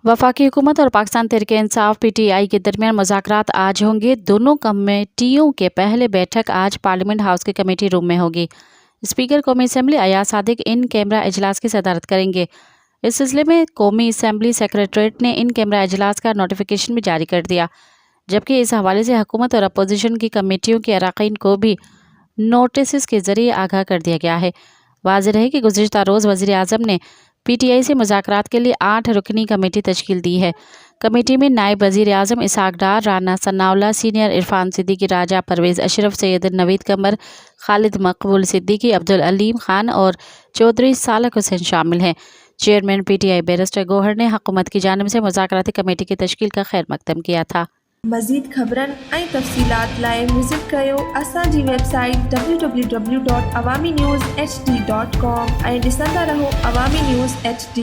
वफाकी हुकूमत और पाकिस्तान तहरीक इंसाफ PTI के दरमियान मुज़ाकरात आज होंगे। दोनों कमेटियों के पहले बैठक आज पार्लियामेंट हाउस के कमेटी रूम में होगी। स्पीकर कौमी assembly Ayaz Sadiq in camera इजलास की सदारत करेंगे। इस सिलसिले में कौमी असम्बली सेक्रेटरीट ने इन कैमरा इजलास का नोटिफिकेशन भी जारी कर दिया, जबकि इस हवाले से हुकूमत और अपोजिशन की कमेटियों के अरकान को भी नोटिस के जरिए आगाह कर दिया गया है। वाज़ेह रहे कि गुज़िश्ता रोज़ वज़ीर आज़म ने PTI से मुज़ाकरात के लिए 8 रुकनी कमेटी तश्कील दी है। कमेटी में नायब वज़ीर आज़म इसहाक डार, राना सनाउल्लाह, सीनियर इरफान सिद्दीकी, राजा परवेज़ अशरफ, सैयद नवीद कमर, खालिद मकबूल सिद्दीकी, अब्दुल अलीम खान और चौधरी सालक हुसैन शामिल हैं। चेयरमैन PTI बैरिस्टर गौहर ने हुकूमत की जानिब से मुज़ाकराती कमेटी की तश्कील का खैर मकदम किया था। मज़ीद ख़बरन ऐं तफ़सीलात लाइ विज़िट कयो असांजी वेबसाइट www.awamiNewsHD.com ऐं ॾिसंदा रहो अवामी न्यूज़ HD।